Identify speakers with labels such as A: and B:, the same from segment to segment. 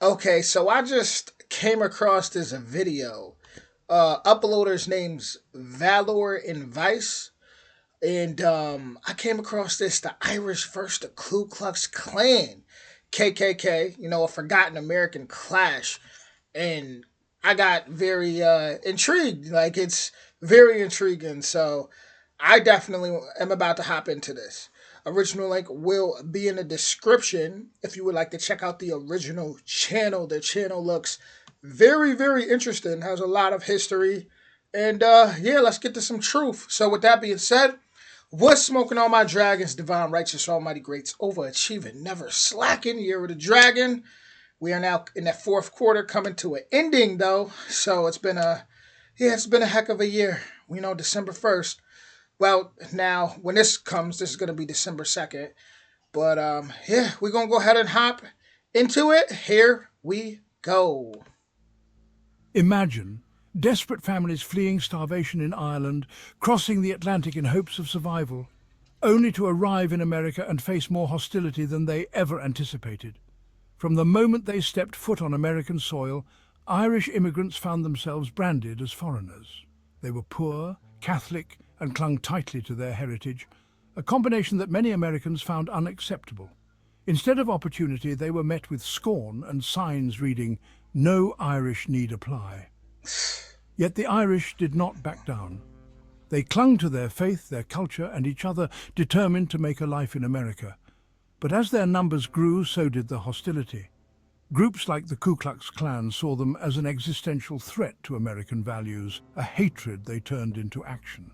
A: Okay, so I just came across this video. Uploader's name's Valor and Vice. And I came across this the Irish versus the Ku Klux Klan. KKK, a forgotten American clash. And I got very intrigued. Like, it's very intriguing. So I definitely am about to hop into this. Original link will be in the description if you would like to check out the original channel. The channel looks very, very interesting, has a lot of history. And yeah, let's get to some truth. So, with that being said, what's smoking on my dragons, divine, righteous, almighty greats, overachieving, never slacking, year of the dragon. We are now in that fourth quarter coming to an ending though. So it's been a heck of a year. We know December 1st. Well, now when this comes, this is gonna be December 2nd. But yeah, we're gonna go ahead and hop into it. Here we go.
B: Imagine desperate families fleeing starvation in Ireland, crossing the Atlantic in hopes of survival, only to arrive in America and face more hostility than they ever anticipated. From the moment they stepped foot on American soil, Irish immigrants found themselves branded as foreigners. They were poor, Catholic, and clung tightly to their heritage, a combination that many Americans found unacceptable. Instead of opportunity, they were met with scorn and signs reading, "No Irish need apply." Yet the Irish did not back down. They clung to their faith, their culture, and each other, determined to make a life in America. But as their numbers grew, so did the hostility. Groups like the Ku Klux Klan saw them as an existential threat to American values, a hatred they turned into action.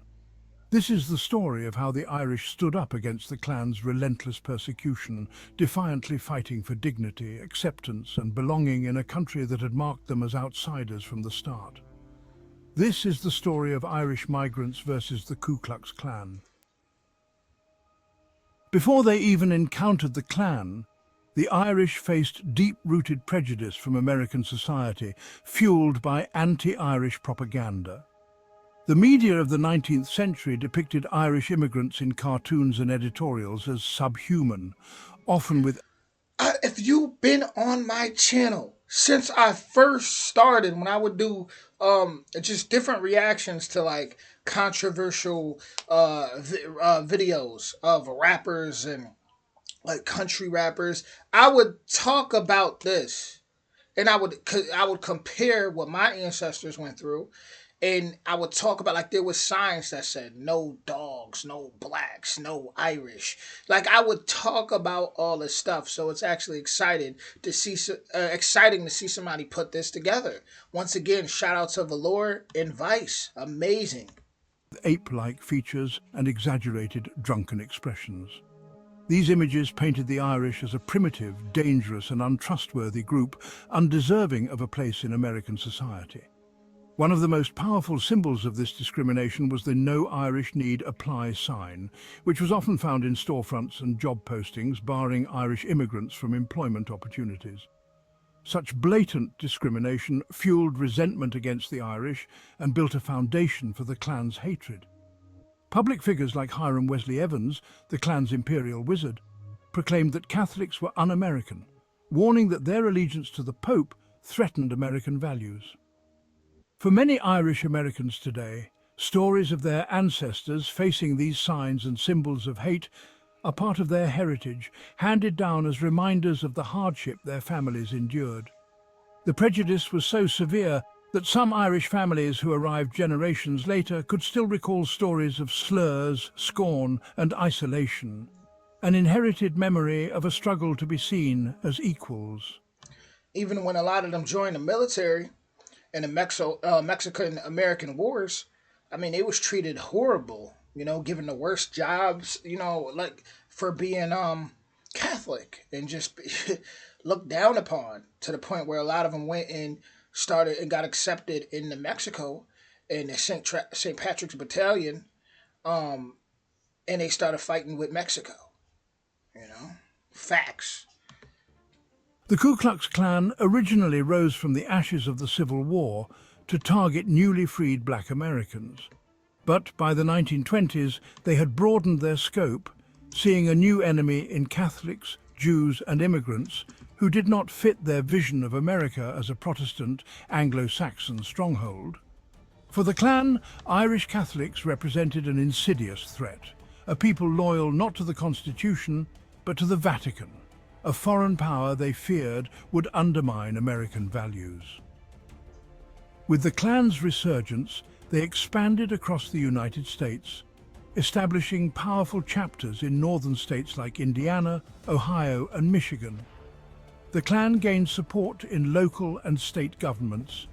B: This is the story of how the Irish stood up against the Klan's relentless persecution, defiantly fighting for dignity, acceptance, and belonging in a country that had marked them as outsiders from the start. This is the story of Irish migrants versus the Ku Klux Klan. Before they even encountered the Klan, the Irish faced deep-rooted prejudice from American society, fueled by anti-Irish propaganda. The media of the 19th century depicted Irish immigrants in cartoons and editorials as subhuman, often with
A: If you've been on my channel since I first started, when I would do just different reactions to like controversial videos of rappers and like country rappers, I would talk about this, and I would compare what my ancestors went through, and I would talk about like there was signs that said no dogs, no blacks, no Irish. Like I would talk about all this stuff. So it's actually exciting to see somebody put this together. Once again, shout out to Valor and Vice. Amazing.
B: ape-like features and exaggerated drunken expressions. These images painted the Irish as a primitive, dangerous and untrustworthy group, undeserving of a place in American society. One of the most powerful symbols of this discrimination was the "No Irish Need Apply" sign, which was often found in storefronts and job postings, barring Irish immigrants from employment opportunities. Such blatant discrimination fueled resentment against the Irish and built a foundation for the Klan's hatred. Public figures like Hiram Wesley Evans, the Klan's imperial wizard, proclaimed that Catholics were un-American, warning that their allegiance to the Pope threatened American values. For many Irish Americans today, stories of their ancestors facing these signs and symbols of hate are part of their heritage, handed down as reminders of the hardship their families endured. The prejudice was so severe that some Irish families who arrived generations later could still recall stories of slurs, scorn, and isolation, an inherited memory of a struggle to be seen as equals.
A: Even when a lot of them joined the military in the Mexican American wars, I mean, they was treated horrible. Given the worst jobs. Like for being Catholic, and just looked down upon, to the point where a lot of them went and started and got accepted into Mexico in the St. Patrick's Battalion, um, and they started fighting with Mexico. You know, facts.
B: The Ku Klux Klan originally rose from the ashes of the Civil War to target newly freed black Americans. But by the 1920s, they had broadened their scope, seeing a new enemy in Catholics, Jews and immigrants who did not fit their vision of America as a Protestant Anglo-Saxon stronghold. For the Klan, Irish Catholics represented an insidious threat, a people loyal not to the Constitution, but to the Vatican, a foreign power they feared would undermine American values. With the Klan's resurgence, they expanded across the United States, establishing powerful chapters in northern states like Indiana, Ohio, and Michigan. The Klan gained support in local and state governments,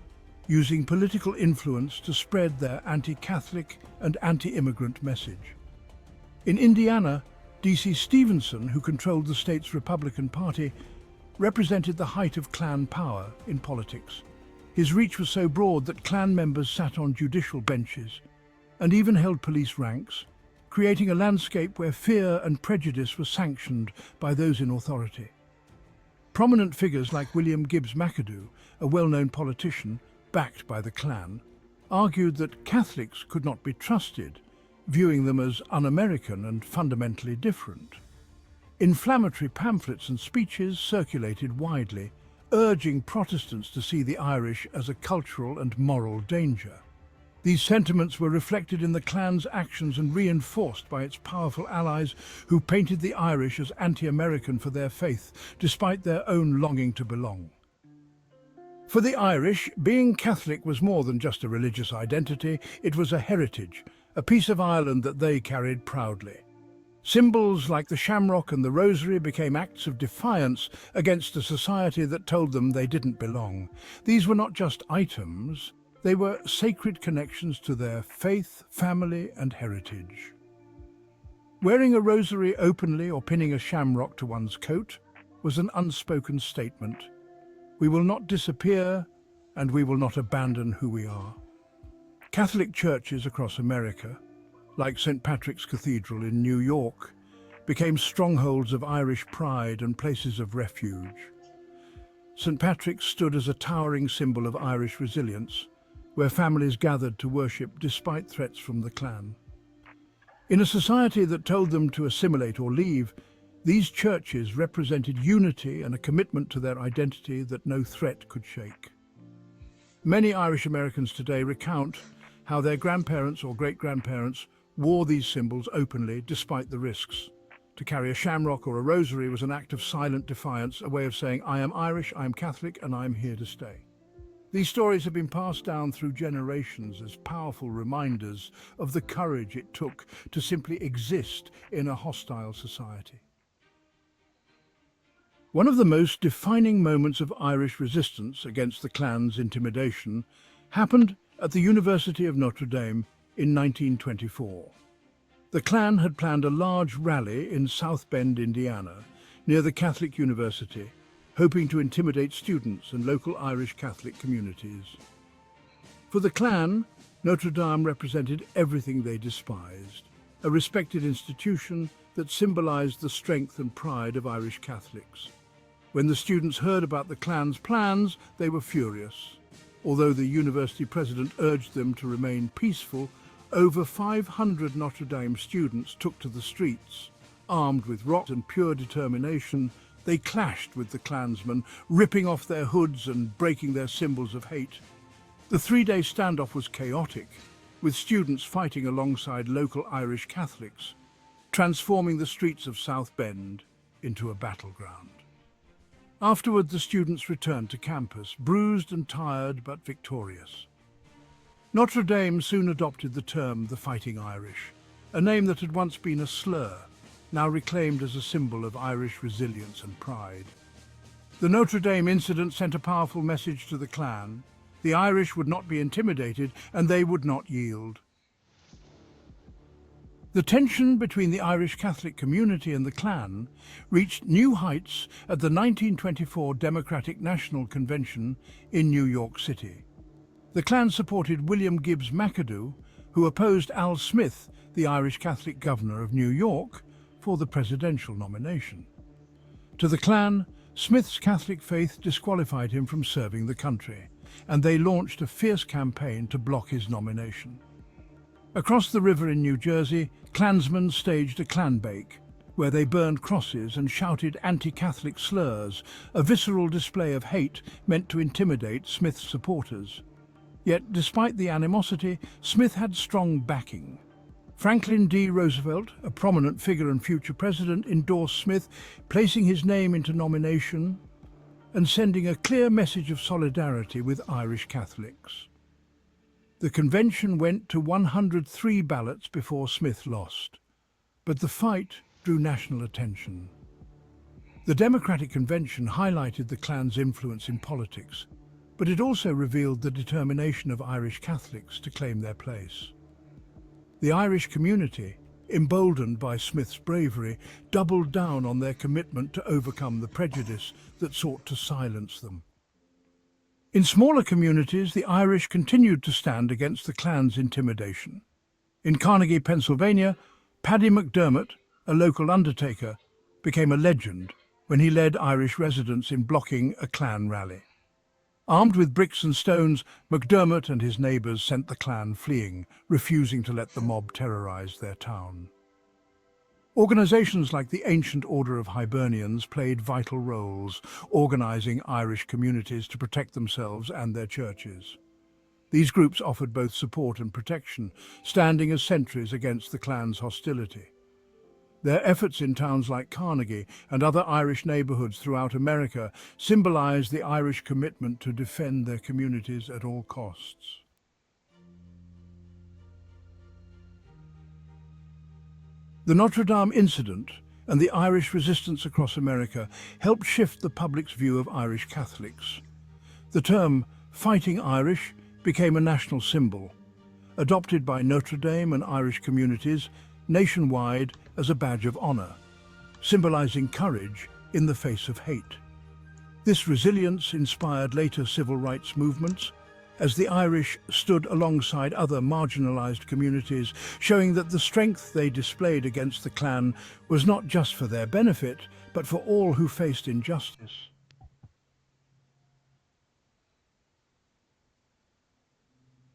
B: using political influence to spread their anti-Catholic and anti-immigrant message. In Indiana, D.C. Stevenson, who controlled the state's Republican Party, represented the height of Klan power in politics. His reach was so broad that Klan members sat on judicial benches and even held police ranks, creating a landscape where fear and prejudice were sanctioned by those in authority. Prominent figures like William Gibbs McAdoo, a well-known politician backed by the Klan, argued that Catholics could not be trusted, viewing them as un-American and fundamentally different. Inflammatory pamphlets and speeches circulated widely, urging Protestants to see the Irish as a cultural and moral danger. These sentiments were reflected in the Klan's actions and reinforced by its powerful allies who painted the Irish as anti-American for their faith, despite their own longing to belong. For the Irish, being Catholic was more than just a religious identity, it was a heritage, a piece of Ireland that they carried proudly. Symbols like the shamrock and the rosary became acts of defiance against a society that told them they didn't belong. These were not just items, they were sacred connections to their faith, family, and heritage. Wearing a rosary openly or pinning a shamrock to one's coat was an unspoken statement. We will not disappear, and we will not abandon who we are. Catholic churches across America, like St. Patrick's Cathedral in New York, became strongholds of Irish pride and places of refuge. St. Patrick's stood as a towering symbol of Irish resilience, where families gathered to worship despite threats from the Klan. In a society that told them to assimilate or leave, these churches represented unity and a commitment to their identity that no threat could shake. Many Irish Americans today recount how their grandparents or great-grandparents wore these symbols openly despite the risks. To carry a shamrock or a rosary was an act of silent defiance, a way of saying, I am Irish, I am Catholic, and I am here to stay. These stories have been passed down through generations as powerful reminders of the courage it took to simply exist in a hostile society. One of the most defining moments of Irish resistance against the Klan's intimidation happened at the University of Notre Dame in 1924. The Klan had planned a large rally in South Bend, Indiana, near the Catholic University, hoping to intimidate students and local Irish Catholic communities. For the Klan, Notre Dame represented everything they despised, a respected institution that symbolized the strength and pride of Irish Catholics. When the students heard about the Klan's plans, they were furious. Although the university president urged them to remain peaceful, over 500 Notre Dame students took to the streets. Armed with rocks and pure determination, they clashed with the Klansmen, ripping off their hoods and breaking their symbols of hate. The three-day standoff was chaotic, with students fighting alongside local Irish Catholics, transforming the streets of South Bend into a battleground. Afterward, the students returned to campus, bruised and tired but victorious. Notre Dame soon adopted the term the Fighting Irish, a name that had once been a slur, now reclaimed as a symbol of Irish resilience and pride. The Notre Dame incident sent a powerful message to the Klan. The Irish would not be intimidated, and they would not yield. The tension between the Irish Catholic community and the Klan reached new heights at the 1924 Democratic National Convention in New York City. The Klan supported William Gibbs McAdoo, who opposed Al Smith, the Irish Catholic governor of New York, for the presidential nomination. To the Klan, Smith's Catholic faith disqualified him from serving the country, and they launched a fierce campaign to block his nomination. Across the river in New Jersey, Klansmen staged a Klan bake, where they burned crosses and shouted anti-Catholic slurs, a visceral display of hate meant to intimidate Smith's supporters. Yet, despite the animosity, Smith had strong backing. Franklin D. Roosevelt, a prominent figure and future president, endorsed Smith, placing his name into nomination and sending a clear message of solidarity with Irish Catholics. The convention went to 103 ballots before Smith lost, but the fight drew national attention. The Democratic Convention highlighted the Klan's influence in politics, but it also revealed the determination of Irish Catholics to claim their place. The Irish community, emboldened by Smith's bravery, doubled down on their commitment to overcome the prejudice that sought to silence them. In smaller communities, the Irish continued to stand against the Klan's intimidation. In Carnegie, Pennsylvania, Paddy McDermott, a local undertaker, became a legend when he led Irish residents in blocking a Klan rally. Armed with bricks and stones, McDermott and his neighbours sent the Klan fleeing, refusing to let the mob terrorise their town. Organisations like the Ancient Order of Hibernians played vital roles, organising Irish communities to protect themselves and their churches. These groups offered both support and protection, standing as sentries against the Klan's hostility. Their efforts in towns like Carnegie and other Irish neighbourhoods throughout America symbolised the Irish commitment to defend their communities at all costs. The Notre Dame incident and the Irish resistance across America helped shift the public's view of Irish Catholics. The term "fighting Irish" became a national symbol, adopted by Notre Dame and Irish communities nationwide as a badge of honour, symbolising courage in the face of hate. This resilience inspired later civil rights movements, as the Irish stood alongside other marginalised communities, showing that the strength they displayed against the Klan was not just for their benefit, but for all who faced injustice.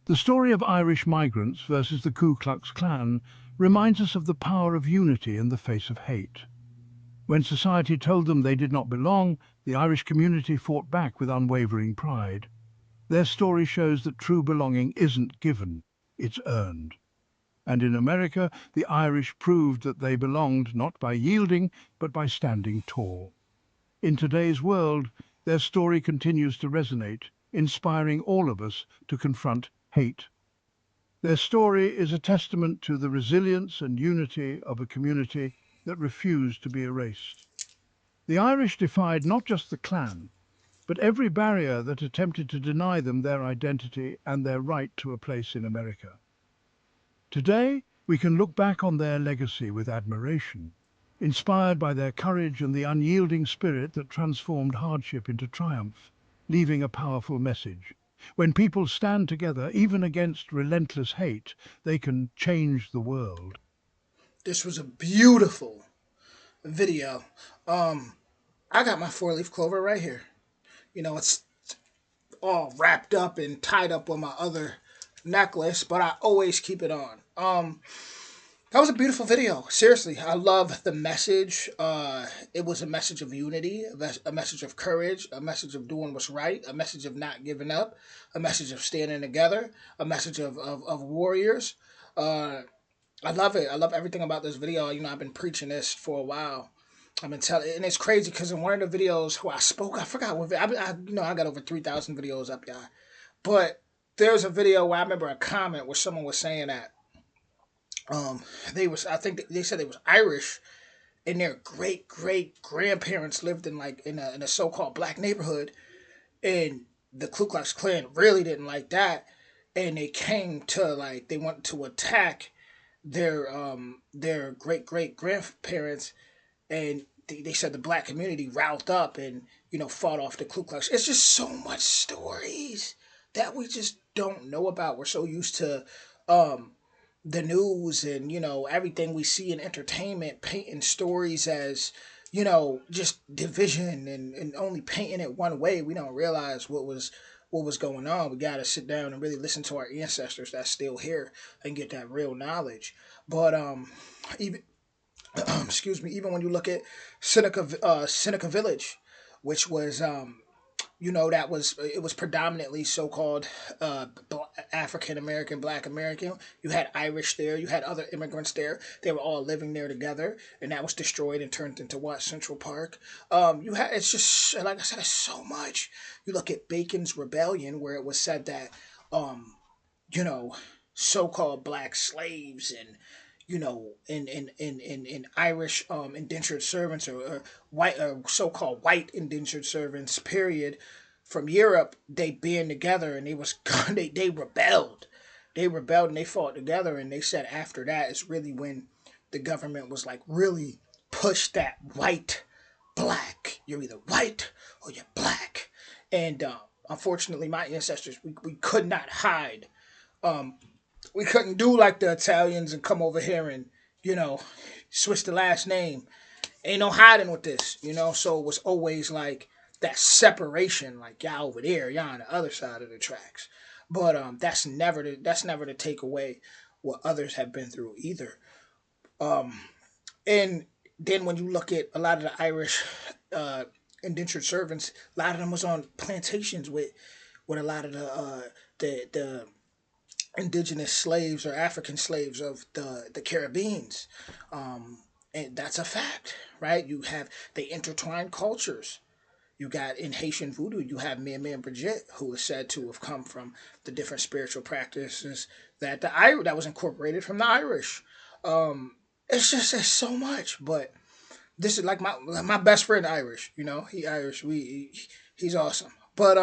B: The story of Irish migrants versus the Ku Klux Klan reminds us of the power of unity in the face of hate. When society told them they did not belong, the Irish community fought back with unwavering pride. Their story shows that true belonging isn't given, it's earned. And in America, the Irish proved that they belonged not by yielding, but by standing tall. In today's world, their story continues to resonate, inspiring all of us to confront hate. Their story is a testament to the resilience and unity of a community that refused to be erased. The Irish defied not just the Klan, but every barrier that attempted to deny them their identity and their right to a place in America. Today, we can look back on their legacy with admiration, inspired by their courage and the unyielding spirit that transformed hardship into triumph, leaving a powerful message. When people stand together, even against relentless hate, they can change the world.
A: This was a beautiful video. Um, I got my four-leaf clover right here. It's all wrapped up and tied up on my other necklace, but I always keep it on. That was a beautiful video. Seriously, I love the message. It was a message of unity, a message of courage, a message of doing what's right, a message of not giving up, a message of standing together, a message of warriors. Uh, I love it. I love everything about this video. I've been preaching this for a while. I've been telling, and it's crazy because in one of the videos who I spoke, I forgot what I got over 3,000 videos up, y'all. But there's a video where I remember a comment where someone was saying that um I think they said they was Irish and their great great grandparents lived in like in a so called black neighborhood, and the Ku Klux Klan really didn't like that, and they came to like they wanted to attack their great great grandparents, and they said the black community riled up and fought off the Ku Klux. It's just so much stories that we just don't know about. We're so used to um the news and everything we see in entertainment painting stories as just division and only painting it one way. We don't realize what was going on. We got to sit down and really listen to our ancestors that's still here and get that real knowledge. But even Excuse me. Even when you look at Seneca Village, which was that was it was predominantly so-called African American, Black American. You had Irish there, you had other immigrants there. They were all living there together, and that was destroyed and turned into what, Central Park. You had It's just like I said, it's so much. You look at Bacon's Rebellion, where it was said that um, you know, so-called black slaves and in Irish indentured servants or white so-called white indentured servants period from Europe, they band together and they was they rebelled. They rebelled and they fought together, and they said after that is really when the government was like really pushed that white black. You're either white or you're black. And unfortunately my ancestors, we could not hide. Um, we couldn't do like the Italians and come over here and you know switch the last name. Ain't no hiding with this. So it was always like that separation, like y'all over there, y'all on the other side of the tracks. But that's never to take away what others have been through either. Um, and then when you look at a lot of the Irish uh, indentured servants, a lot of them was on plantations with a lot of the indigenous slaves or African slaves of the Caribbeans. And that's a fact, right? You have they intertwined cultures. You got in Haitian voodoo, you have Mia Bridget, who is said to have come from the different spiritual practices that was incorporated from the Irish. It's so much, but this is like my best friend Irish. He Irish. He's awesome, but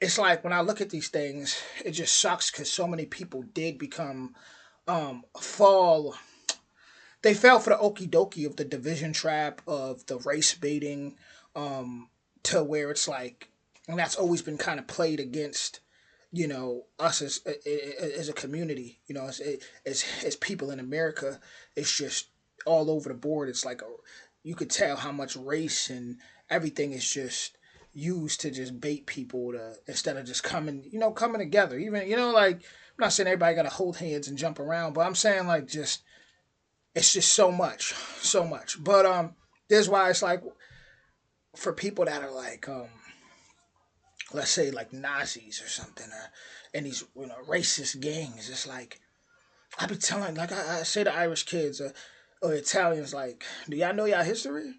A: it's like when I look at these things, it just sucks because so many people did become fall. They fell for the okie dokie of the division trap of the race baiting, to where it's like, and that's always been kind of played against us as a community. As people in America, it's just all over the board. It's like you could tell how much race and everything is just used to just bait people to instead of just coming together. Even like, I'm not saying everybody got to hold hands and jump around, but I'm saying like just it's just so much, so much. But there's why it's like for people that are like let's say like Nazis or something, or and these racist gangs. It's like I be telling, like I say to Irish kids or Italians, like, do y'all know y'all history?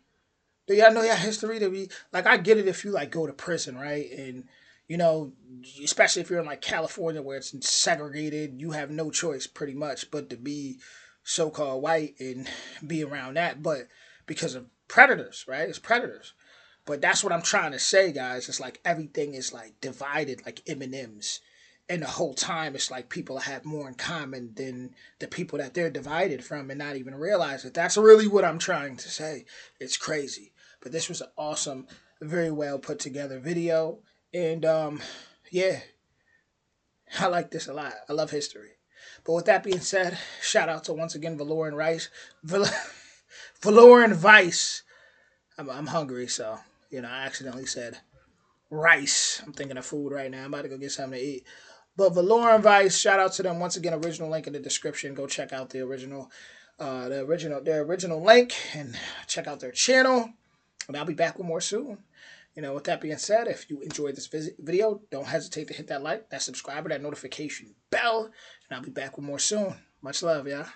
A: Do y'all know y'all history? To be like, I get it if you like go to prison, right? And you know, especially if you're in like California where it's segregated, you have no choice pretty much but to be so-called white and be around that. But because of predators, right? It's predators. But that's what I'm trying to say, guys. It's like everything is like divided like M&Ms. And the whole time it's like people have more in common than the people that they're divided from and not even realize it. That's really what I'm trying to say. It's crazy. But this was an awesome, very well put together video. And yeah, I like this a lot. I love history. But with that being said, shout out to once again Valoran Rice. Valoran Vice. I'm hungry, so I accidentally said rice. I'm thinking of food right now. I'm about to go get something to eat. But Valoran Vice, shout out to them once again. Original link in the description. Go check out their original link and check out their channel. And I'll be back with more soon. With that being said, if you enjoyed this video, don't hesitate to hit that like, that subscribe, or that notification bell. And I'll be back with more soon. Much love, y'all.